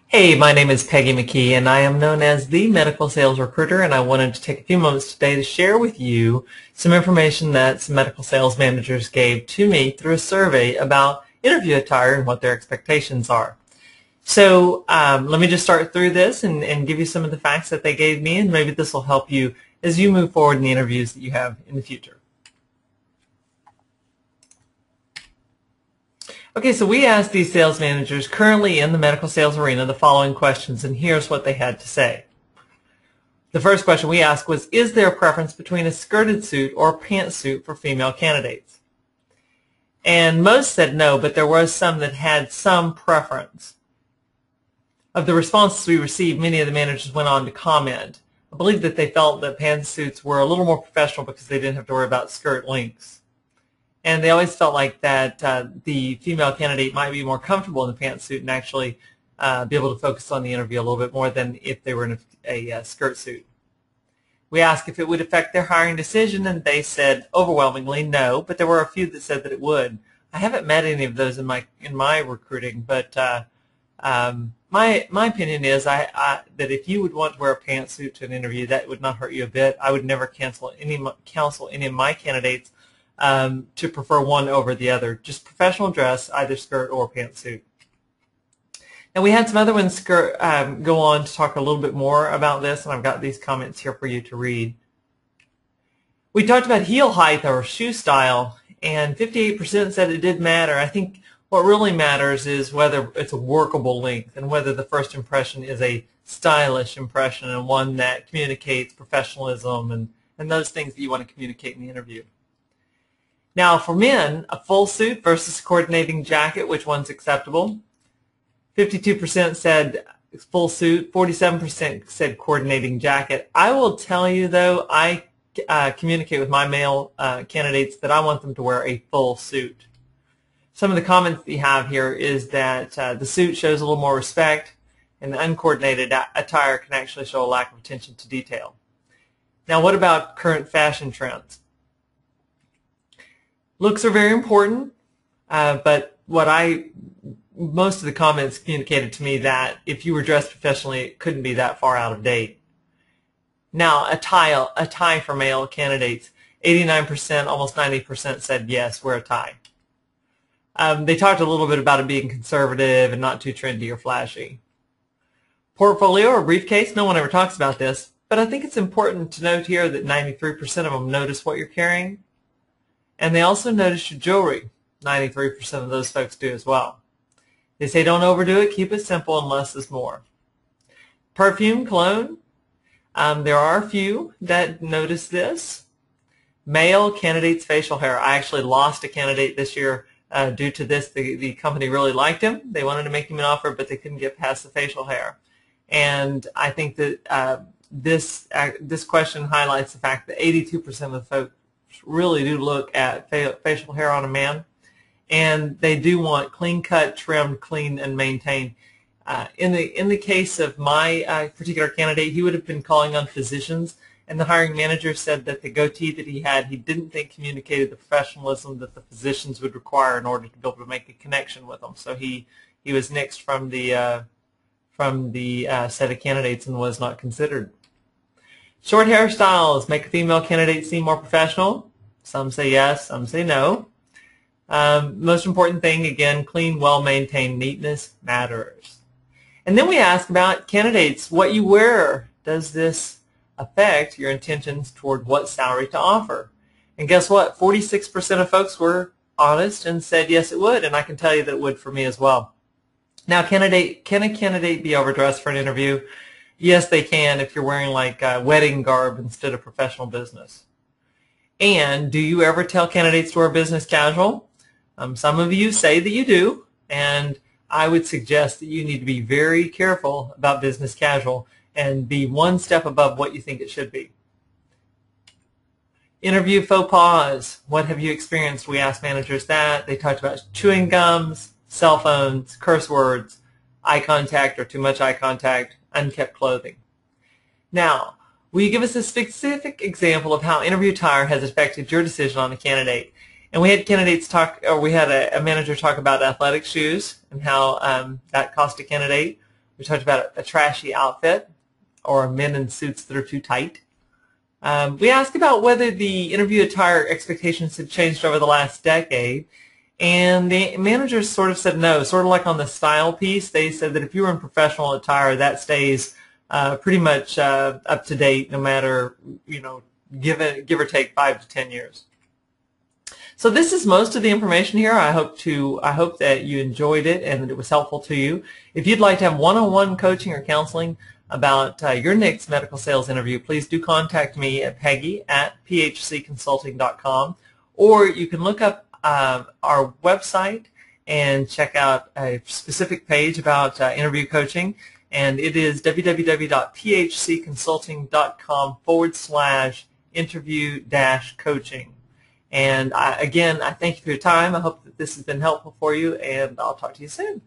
Hey, my name is Peggy McKee, and I am known as the medical sales recruiter, and I wanted to take a few moments today to share with you some information that some medical sales managers gave to me through a survey about interview attire and what their expectations are. So let me just start through this and give you some of the facts that they gave me, and maybe this will help you as you move forward in the interviews that you have in the future. Okay, so we asked these sales managers currently in the medical sales arena the following questions, and here's what they had to say. The first question we asked was, is there a preference between a skirted suit or a pantsuit for female candidates? And most said no, but there was some that had some preference. Of the responses we received, many of the managers went on to comment. I believe that they felt that pantsuits were a little more professional because they didn't have to worry about skirt lengths. And they always felt like that the female candidate might be more comfortable in the pantsuit and actually be able to focus on the interview a little bit more than if they were in a skirt suit. We asked if it would affect their hiring decision, and they said overwhelmingly no, but there were a few that said that it would. I haven't met any of those in my recruiting, but my opinion is that if you would want to wear a pantsuit to an interview, that would not hurt you a bit. I would never counsel any of my candidates to prefer one over the other. Just professional dress, either skirt or pantsuit. And we had some other ones go on to talk a little bit more about this, and I've got these comments here for you to read. We talked about heel height or shoe style, and 58% said it did matter. I think what really matters is whether it's a workable length and whether the first impression is a stylish impression and one that communicates professionalism and those things that you want to communicate in the interview. Now, for men, a full suit versus coordinating jacket, which one's acceptable? 52% said full suit, 47% said coordinating jacket. I will tell you, though, I communicate with my male candidates that I want them to wear a full suit. Some of the comments that you have here is that the suit shows a little more respect, and the uncoordinated attire can actually show a lack of attention to detail. Now, what about current fashion trends? Looks are very important, but most of the comments communicated to me that if you were dressed professionally, it couldn't be that far out of date. Now, a tie for male candidates, 89%, almost 90% said yes, wear a tie. They talked a little bit about it being conservative and not too trendy or flashy. Portfolio or briefcase, no one ever talks about this, but I think it's important to note here that 93% of them notice what you're carrying. And they also notice your jewelry. 93% of those folks do as well. They say don't overdo it, keep it simple, and less is more. Perfume, cologne, there are a few that notice this. Male candidates' facial hair. I actually lost a candidate this year due to this. The company really liked him. They wanted to make him an offer, but they couldn't get past the facial hair. And I think that this question highlights the fact that 82% of the folks really do look at facial hair on a man, and they do want clean cut, trimmed, clean, and maintained. In the case of my particular candidate, he would have been calling on physicians, and the hiring manager said that the goatee that he had, he didn't think communicated the professionalism that the physicians would require in order to be able to make a connection with them. So he was nixed from the set of candidates and was not considered. Short hairstyles make a female candidate seem more professional. Some say yes, some say no. Most important thing, again, clean, well-maintained neatness matters. And then we ask about candidates, what you wear. Does this affect your intentions toward what salary to offer? And guess what? 46% of folks were honest and said yes, it would, and I can tell you that it would for me as well. Now, can a candidate be overdressed for an interview? Yes, they can if you're wearing like wedding garb instead of professional business. And do you ever tell candidates to wear business casual? Some of you say that you do, and I would suggest that you need to be very careful about business casual and be one step above what you think it should be. Interview faux pas. What have you experienced? We asked managers that. They talked about chewing gums, cell phones, curse words, eye contact or too much eye contact, unkept clothing. Now, will you give us a specific example of how interview attire has affected your decision on a candidate? And we had candidates talk, or we had a manager talk about athletic shoes and how that cost a candidate. We talked about a trashy outfit or men in suits that are too tight. We asked about whether the interview attire expectations had changed over the last decade, and the managers sort of said no, sort of like on the style piece. They said that if you were in professional attire, that stays pretty much up to date no matter, give or take 5 to 10 years. So this is most of the information here. I hope that you enjoyed it and that it was helpful to you. If you'd like to have one-on-one coaching or counseling about your next medical sales interview, please do contact me at Peggy at phcconsulting.com, or you can look up our website and check out a specific page about interview coaching, and it is www.phcconsulting.com/interview-coaching. And again, I thank you for your time. I hope that this has been helpful for you, and I'll talk to you soon.